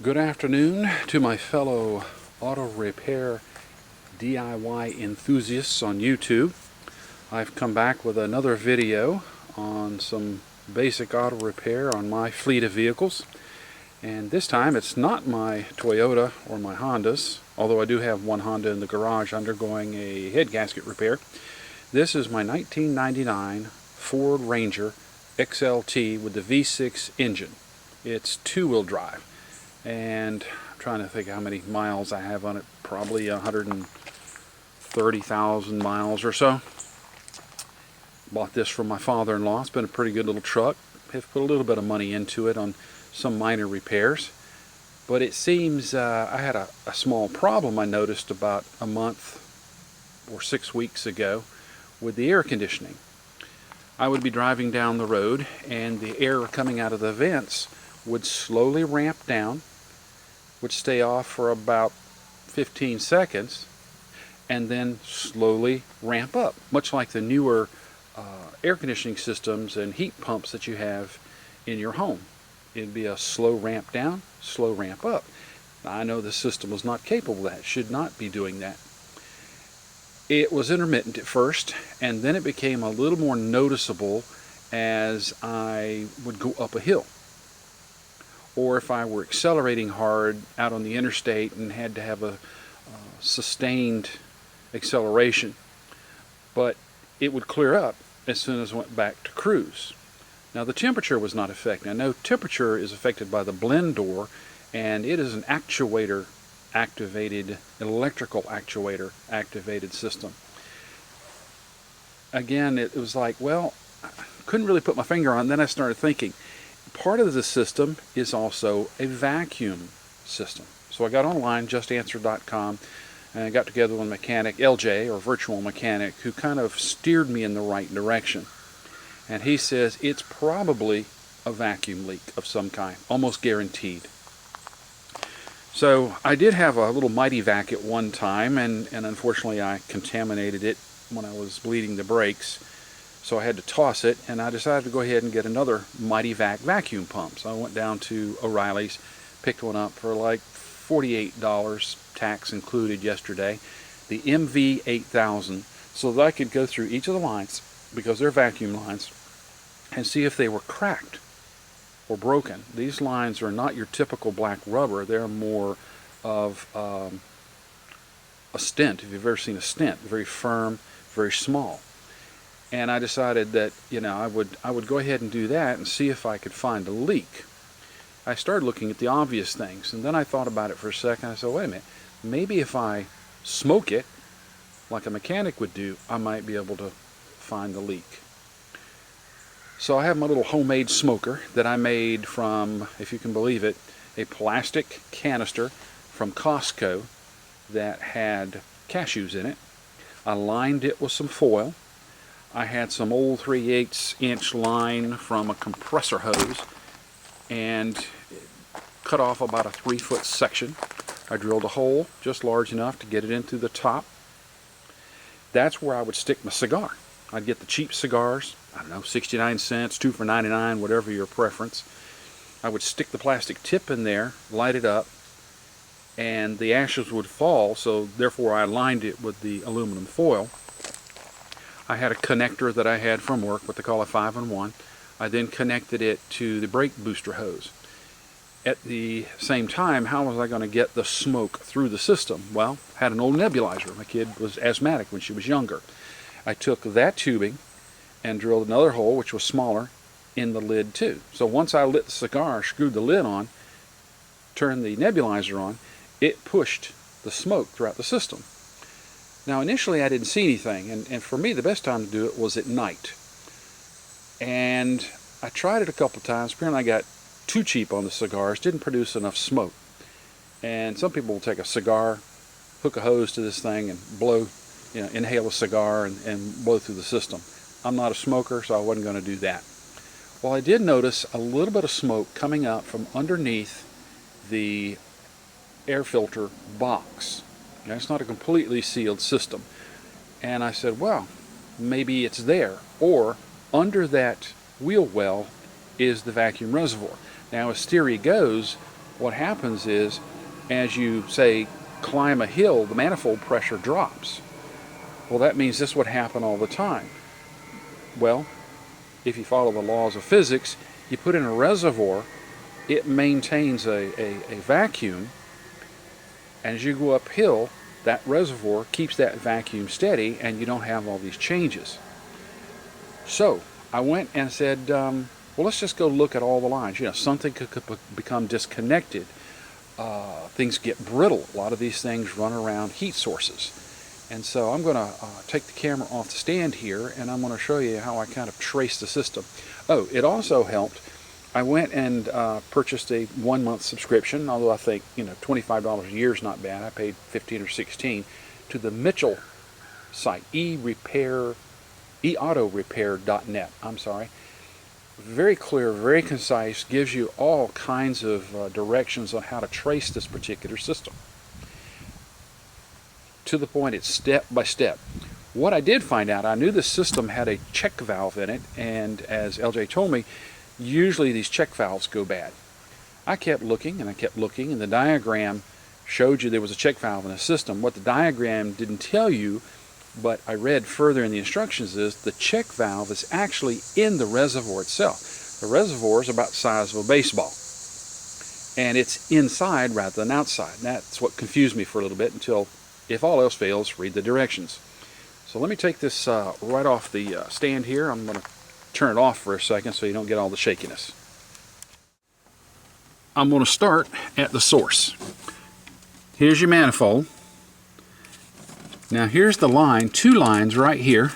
Good afternoon to my fellow auto repair DIY enthusiasts on YouTube. I've come back with another video on some basic auto repair on my fleet of vehicles. And this time it's not my Toyota or my Hondas, although I do have one Honda in the garage undergoing a head gasket repair. This is my 1999 Ford Ranger XLT with the V6 engine. It's two-wheel drive. And I'm trying to think how many miles I have on it. Probably 130,000 miles or so. Bought this from my father-in-law. It's been a pretty good little truck. Have put a little bit of money into it on some minor repairs. But it seems I had a small problem I noticed about a month or 6 weeks ago with the air conditioning. I would be driving down the road and the air coming out of the vents would slowly ramp down, would stay off for about 15 seconds, and then slowly ramp up, much like the newer air conditioning systems and heat pumps that you have in your home. It'd be a slow ramp down, slow ramp up. Now, I know the system was not capable of that, should not be doing that. It was intermittent at first, and then it became a little more noticeable as I would go up a hill, or if I were accelerating hard out on the interstate and had to have a sustained acceleration. But it would clear up as soon as I went back to cruise. Now the temperature was not affected. I know temperature is affected by the blend door, and it is an actuator activated, electrical actuator activated system. Again, it was like, well, I couldn't really put my finger on it. Then I started thinking, part of the system is also a vacuum system. So I got online, justanswer.com, and I got together with a mechanic, LJ, or virtual mechanic, who kind of steered me in the right direction. And he says it's probably a vacuum leak of some kind, almost guaranteed. So I did have a little Mighty Vac at one time, and unfortunately I contaminated it when I was bleeding the brakes. So I had to toss it, and I decided to go ahead and get another Mighty Vac vacuum pump. So I went down to O'Reilly's, picked one up for like $48, tax included, yesterday, the MV8000, so that I could go through each of the lines, because they're vacuum lines, and see if they were cracked or broken. These lines are not your typical black rubber. They're more of a stent, if you've ever seen a stent, very firm, very small. And I decided that, I would go ahead and do that and see if I could find a leak. I started looking at the obvious things, and then I thought about it for a second. I said, wait a minute, maybe if I smoke it like a mechanic would do, I might be able to find the leak. So I have my little homemade smoker that I made from, if you can believe it, a plastic canister from Costco that had cashews in it. I lined it with some foil. I had some old 3/8 inch line from a compressor hose and cut off about a 3-foot section. I drilled a hole just large enough to get it in through the top. That's where I would stick my cigar. I'd get the cheap cigars, I don't know, 69 cents, 2 for 99, whatever your preference. I would stick the plastic tip in there, light it up, and the ashes would fall, so therefore I lined it with the aluminum foil. I had a connector that I had from work, what they call a 5-in-1. I then connected it to the brake booster hose. At the same time, how was I going to get the smoke through the system? Well, I had an old nebulizer. My kid was asthmatic when she was younger. I took that tubing and drilled another hole, which was smaller, in the lid too. So once I lit the cigar, screwed the lid on, turned the nebulizer on, it pushed the smoke throughout the system. Now initially I didn't see anything, and for me the best time to do it was at night. And I tried it a couple times. Apparently I got too cheap on the cigars, didn't produce enough smoke. And some people will take a cigar, hook a hose to this thing and blow, inhale a cigar and blow through the system. I'm not a smoker, so I wasn't going to do that. Well, I did notice a little bit of smoke coming up from underneath the air filter box. Now, it's not a completely sealed system. And I said, well, maybe it's there, or under that wheel well is the vacuum reservoir. Now, as theory goes, what happens is, as you, say, climb a hill, the manifold pressure drops. Well, that means this would happen all the time. Well, if you follow the laws of physics, you put in a reservoir, it maintains a vacuum, and as you go uphill, that reservoir keeps that vacuum steady, and you don't have all these changes. So I went and said, well, let's just go look at all the lines. You know, something could become disconnected. Things get brittle. A lot of these things run around heat sources. And so I'm going to take the camera off the stand here, and I'm going to show you how I kind of trace the system. Oh, it also helped. I went and purchased a 1-month subscription, although I think, you know, $25 a year is not bad. I paid $15 or $16 to the Mitchell site, eautorepair.net. I'm sorry. Very clear, very concise, gives you all kinds of directions on how to trace this particular system. To the point, it's step by step. What I did find out, I knew the system had a check valve in it, and as LJ told me, usually these check valves go bad. I kept looking and I kept looking, and the diagram showed you there was a check valve in the system. What the diagram didn't tell you, but I read further in the instructions, is the check valve is actually in the reservoir itself. The reservoir is about the size of a baseball, and it's inside rather than outside. And that's what confused me for a little bit until, if all else fails, read the directions. So let me take this right off the stand here. I'm going to turn it off for a second so you don't get all the shakiness. I'm going to start at the source. Here's your manifold. Now here's the line, 2 lines right here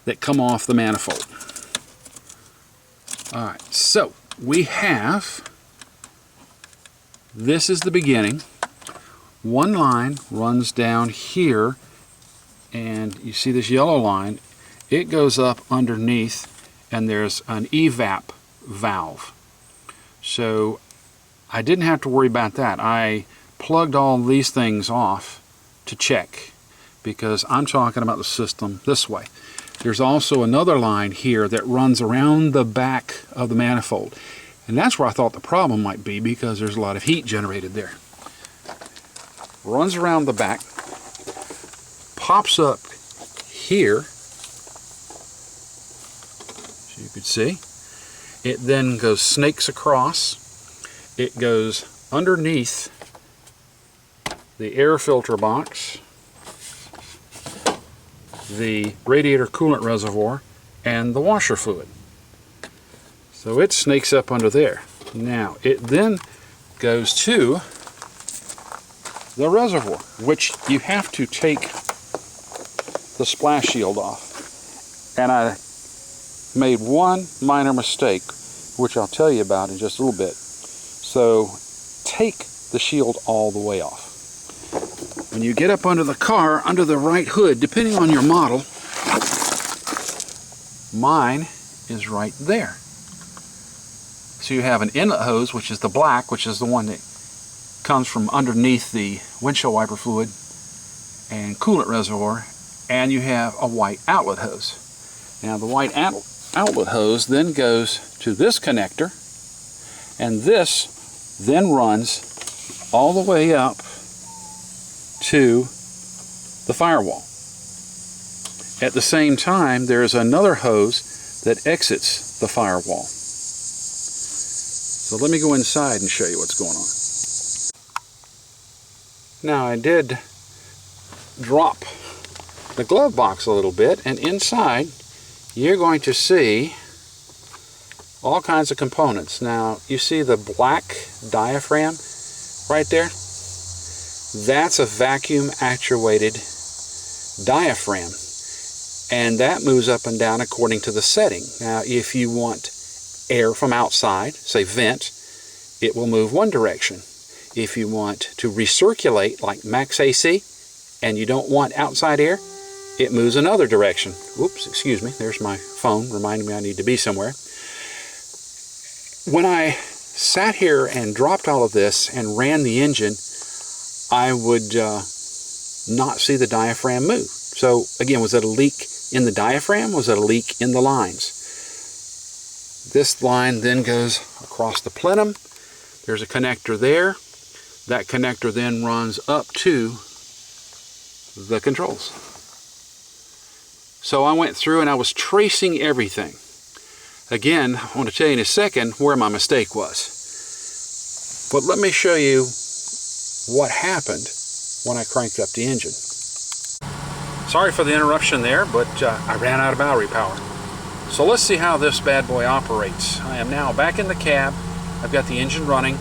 that come off the manifold. Alright, so we have, this is the beginning. One line runs down here, and you see this yellow line, it goes up underneath, and there's an evap valve. So I didn't have to worry about that. I plugged all these things off to check, because I'm talking about the system this way. There's also another line here that runs around the back of the manifold, and that's where I thought the problem might be, because there's a lot of heat generated there. Runs around the back, pops up here, as you can see. It then goes, snakes across. It goes underneath the air filter box, the radiator coolant reservoir, and the washer fluid. So it snakes up under there. Now it then goes to the reservoir, which you have to take the splash shield off. And I made one minor mistake, which I'll tell you about in just a little bit. So take the shield all the way off. When you get up under the car, under the right hood, depending on your model, mine is right there. So you have an inlet hose, which is the black, which is the one that comes from underneath the windshield wiper fluid and coolant reservoir, and you have a white outlet hose. Now the white outlet hose then goes to this connector, and this then runs all the way up to the firewall. At the same time, there is another hose that exits the firewall. So let me go inside and show you what's going on. Now I did drop the glove box a little bit, and inside you're going to see all kinds of components. Now you see the black diaphragm right there? That's a vacuum actuated diaphragm, and that moves up and down according to the setting. Now if you want air from outside, say vent, it will move one direction. If you want to recirculate, like max AC, and you don't want outside air, it moves another direction. Whoops, excuse me, there's my phone reminding me I need to be somewhere. When I sat here and dropped all of this and ran the engine, I would not see the diaphragm move. So again, was it a leak in the diaphragm? Was it a leak in the lines? This line then goes across the plenum, There's a connector there. That connector then runs up to the controls. So I went through and I was tracing everything. Again, I want to tell you in a second where my mistake was. But let me show you what happened when I cranked up the engine. Sorry for the interruption there, but I ran out of battery power. So let's see how this bad boy operates. I am now back in the cab. I've got the engine running.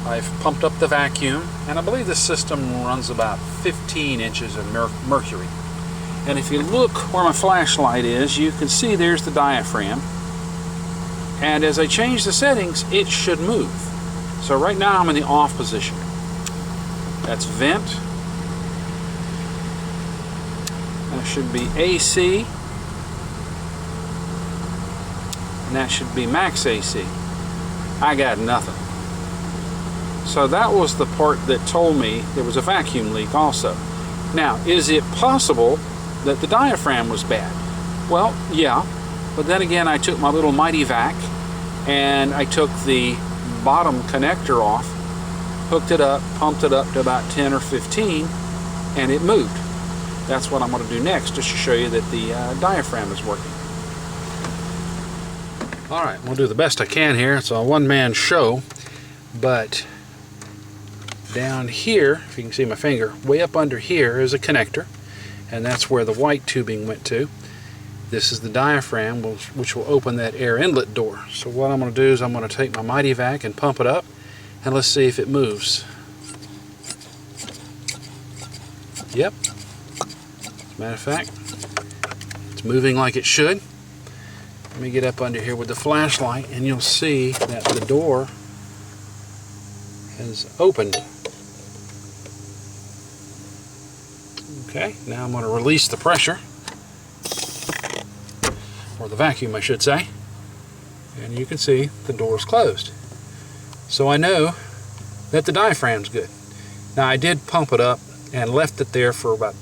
I've pumped up the vacuum, and I believe the system runs about 15 inches of mercury. And if you look where my flashlight is, you can see there's the diaphragm. And as I change the settings, it should move. So right now I'm in the off position. That's vent. That should be AC. And that should be max AC. I got nothing. So that was the part that told me there was a vacuum leak also. Now, is it possible that the diaphragm was bad? Well, yeah, but then again I took my little Mighty Vac and I took the bottom connector off, hooked it up, pumped it up to about 10 or 15, and it moved. That's what I'm going to do next, just to show you that the diaphragm is working. Alright, we'll do the best I can here. It's a one-man show, but down here, if you can see my finger, way up under here is a connector, and that's where the white tubing went to. This is the diaphragm, which will open that air inlet door. So what I'm going to do is I'm going to take my Mighty Vac and pump it up, and let's see if it moves. Yep. As a matter of fact, it's moving like it should. Let me get up under here with the flashlight, and you'll see that the door has opened. Okay, now I'm going to release the pressure, or the vacuum I should say, and you can see the door is closed. So I know that the diaphragm's good. Now I did pump it up and left it there for about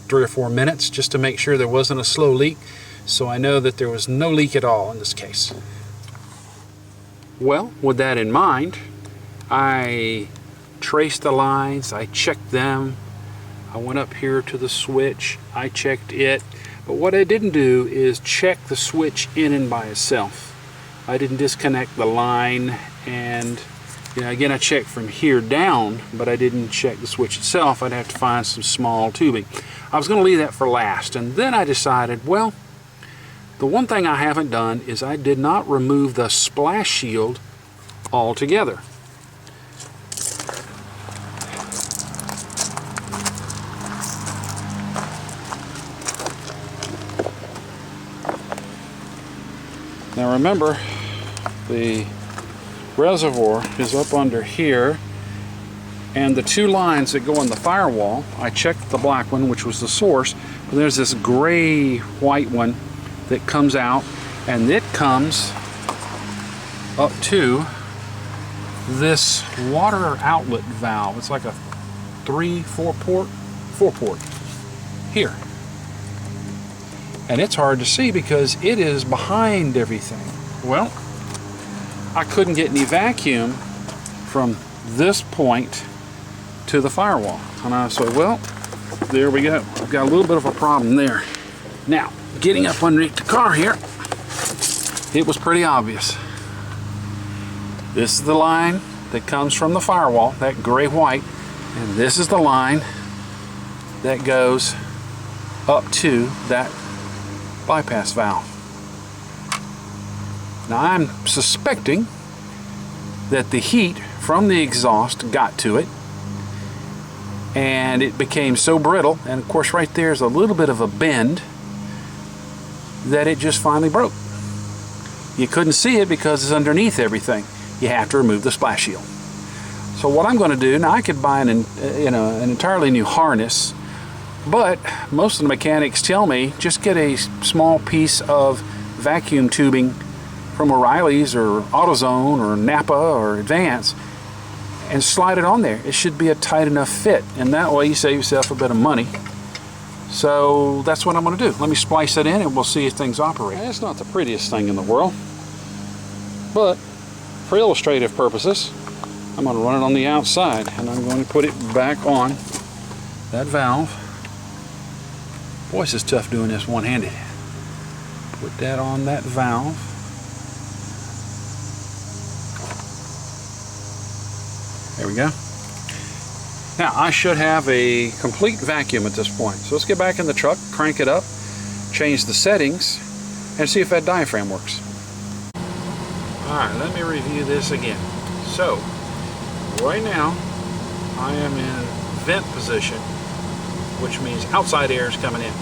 3 or 4 minutes just to make sure there wasn't a slow leak, so I know that there was no leak at all in this case. Well, with that in mind, I traced the lines, I checked them, I went up here to the switch, I checked it, but what I didn't do is check the switch in and by itself. I didn't disconnect the line, and again I checked from here down, but I didn't check the switch itself. I'd have to find some small tubing. I was going to leave that for last, and then I decided, well, the one thing I haven't done is I did not remove the splash shield altogether. Now remember, the reservoir is up under here, and the 2 lines that go in the firewall, I checked the black one, which was the source, but there's this gray white one that comes out, and it comes up to this water outlet valve. It's like a 4 port here. And it's hard to see because it is behind everything. Well, I couldn't get any vacuum from this point to the firewall. And I said, well, there we go. I've got a little bit of a problem there. Now, getting up underneath the car here, it was pretty obvious. This is the line that comes from the firewall, that gray-white, and this is the line that goes up to that bypass valve. Now I'm suspecting that the heat from the exhaust got to it, and it became so brittle, and of course right there's a little bit of a bend, that it just finally broke. You couldn't see it because it's underneath everything. You have to remove the splash shield. So what I'm going to do, now I could buy an entirely new harness, but most of the mechanics tell me just get a small piece of vacuum tubing from O'Reilly's or AutoZone or Napa or Advance and slide it on there. It should be a tight enough fit, and that way you save yourself a bit of money. So that's what I'm going to do. Let me splice it in and we'll see if things operate. It's not the prettiest thing in the world, but for illustrative purposes, I'm going to run it on the outside, and I'm going to put it back on that valve. Boy, this is tough doing this one-handed. Put that on that valve. There we go. Now, I should have a complete vacuum at this point. So let's get back in the truck, crank it up, change the settings, and see if that diaphragm works. Alright, let me review this again. So, right now, I am in vent position, which means outside air is coming in.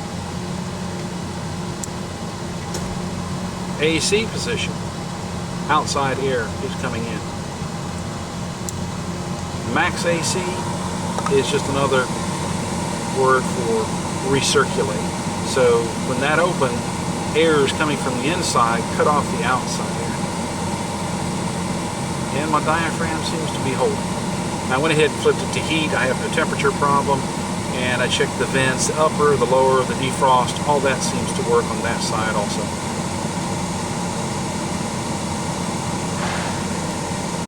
AC position, outside air is coming in. Max AC is just another word for recirculate. So when that open, air is coming from the inside, cut off the outside air. And my diaphragm seems to be holding. I went ahead and flipped it to heat. I have no temperature problem. And I checked the vents, the upper, the lower, the defrost, all that seems to work on that side also.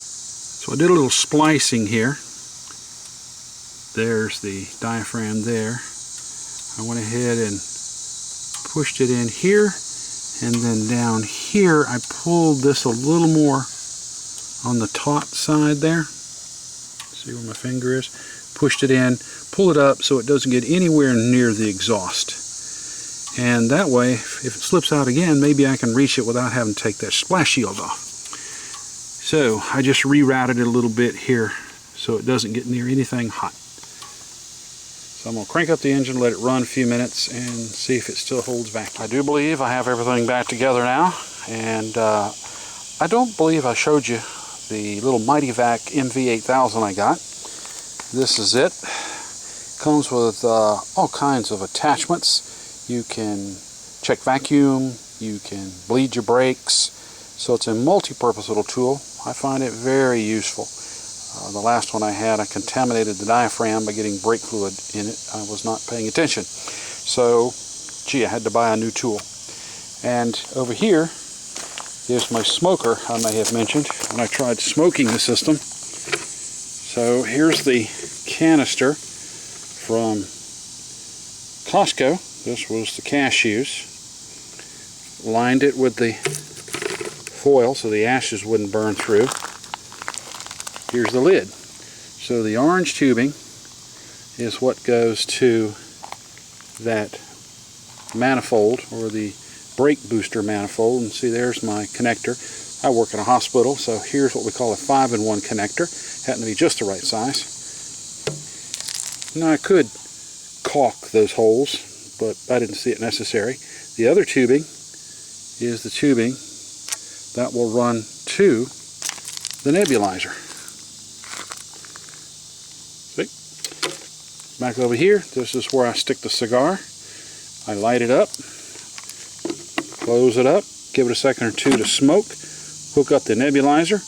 So I did a little splicing here. There's the diaphragm there. I went ahead and pushed it in here, and then down here I pulled this a little more on the taut side there. See where my finger is? Pushed it in, pull it up so it doesn't get anywhere near the exhaust. And that way, if it slips out again, maybe I can reach it without having to take that splash shield off. So I just rerouted it a little bit here so it doesn't get near anything hot. So I'm going to crank up the engine, let it run a few minutes, and see if it still holds vacuum. I do believe I have everything back together now, and I don't believe I showed you the little MightyVac MV8000 I got. This is it. Comes with all kinds of attachments. You can check vacuum, you can bleed your brakes, so it's a multi-purpose little tool. I find it very useful. The last one I had, I contaminated the diaphragm by getting brake fluid in it. I was not paying attention. So, gee, I had to buy a new tool. And over here is my smoker I may have mentioned when I tried smoking the system. So here's the canister from Costco. This was the cashews. Lined it with the foil so the ashes wouldn't burn through. Here's the lid. So the orange tubing is what goes to that manifold, or the brake booster manifold. And see, there's my connector. I work in a hospital, so here's what we call a 5-in-1 connector. Happened to be just the right size. Now I could caulk those holes, but I didn't see it necessary. The other tubing is the tubing that will run to the nebulizer. See? Back over here, this is where I stick the cigar. I light it up, close it up, give it a second or two to smoke, hook up the nebulizer,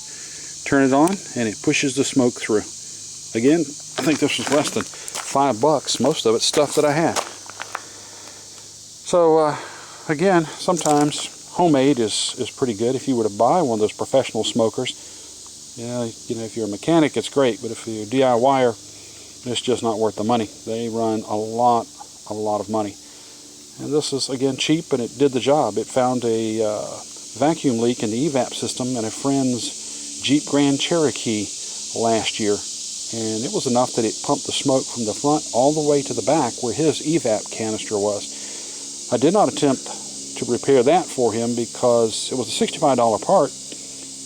turn it on, and it pushes the smoke through. Again, I think this was less than $5. Most of it's stuff that I have. So again, sometimes homemade is pretty good. If you were to buy one of those professional smokers, you know, if you're a mechanic, it's great, but if you're a DIYer, it's just not worth the money. They run a lot of money. And this is, again, cheap, and it did the job. It found a vacuum leak in the evap system in a friend's Jeep Grand Cherokee last year. And it was enough that it pumped the smoke from the front all the way to the back where his evap canister was. I did not attempt to repair that for him because it was a $65 part.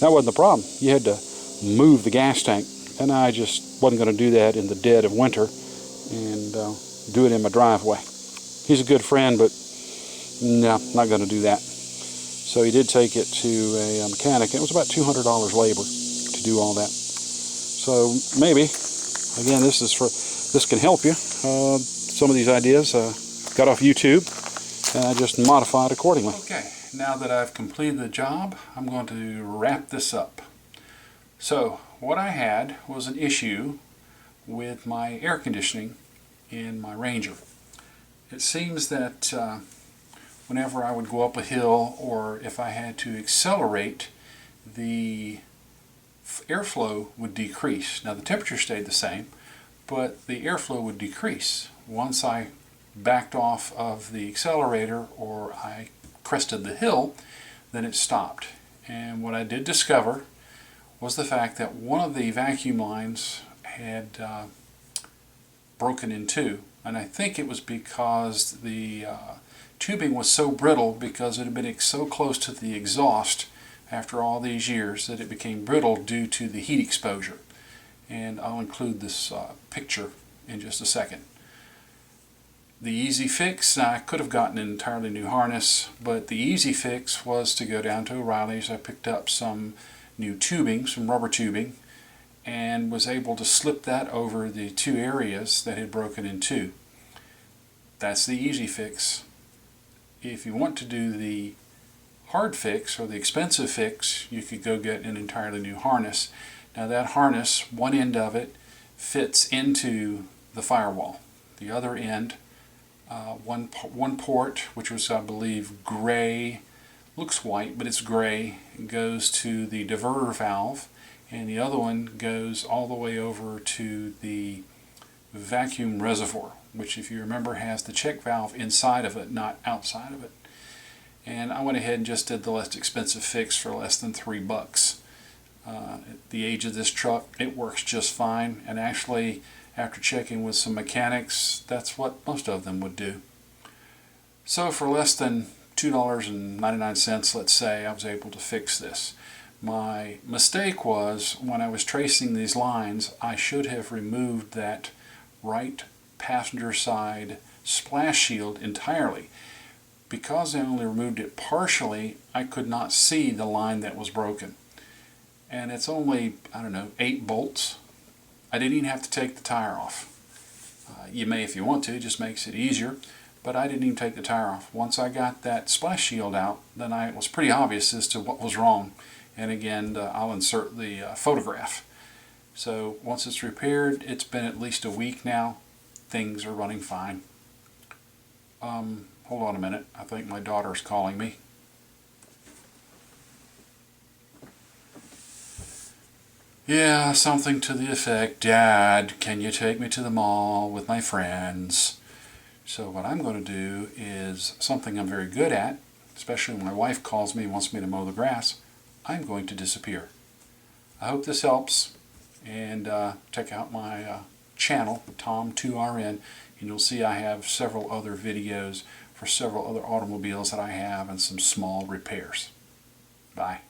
That wasn't the problem. You had to move the gas tank, and I just wasn't going to do that in the dead of winter and do it in my driveway. He's a good friend, but no, not going to do that. So he did take it to a mechanic, and it was about $200 labor to do all that. So maybe, again, this can help you. Some of these ideas got off YouTube, and I just modified accordingly. Okay, now that I've completed the job, I'm going to wrap this up. So what I had was an issue with my air conditioning in my Ranger. It seems that whenever I would go up a hill, or if I had to accelerate, the airflow would decrease. Now the temperature stayed the same, but the airflow would decrease. Once I backed off of the accelerator or I crested the hill, then it stopped. And what I did discover was the fact that one of the vacuum lines had broken in two. And I think it was because the tubing was so brittle because it had been so close to the exhaust after all these years that it became brittle due to the heat exposure. And I'll include this picture in just a second. The easy fix, I could have gotten an entirely new harness, but the easy fix was to go down to O'Reilly's. I picked up some new tubing, some rubber tubing, and was able to slip that over the two areas that had broken in two. That's the easy fix. If you want to do the hard fix or the expensive fix, you could go get an entirely new harness. Now that harness, one end of it fits into the firewall. The other end, one port, which was I believe gray, looks white but it's gray, goes to the diverter valve, and the other one goes all the way over to the vacuum reservoir, which if you remember has the check valve inside of it, not outside of it. And I went ahead and just did the less expensive fix for less than $3. At the age of this truck, it works just fine, and actually after checking with some mechanics, that's what most of them would do. So for less than $2.99, let's say, I was able to fix this. My mistake was when I was tracing these lines, I should have removed that right passenger side splash shield entirely. Because I only removed it partially, I could not see the line that was broken. And it's only, I don't know, 8 bolts. I didn't even have to take the tire off. You may if you want to, it just makes it easier, but I didn't even take the tire off. Once I got that splash shield out, then it was pretty obvious as to what was wrong. And again, I'll insert the photograph. So once it's repaired, it's been at least a week now. Things are running fine. Hold on a minute. I think my daughter's calling me. Yeah, something to the effect, Dad, can you take me to the mall with my friends? So what I'm going to do is something I'm very good at, especially when my wife calls me and wants me to mow the grass. I'm going to disappear. I hope this helps, and check out my channel, Tom2RN, and you'll see I have several other videos for several other automobiles that I have and some small repairs. Bye.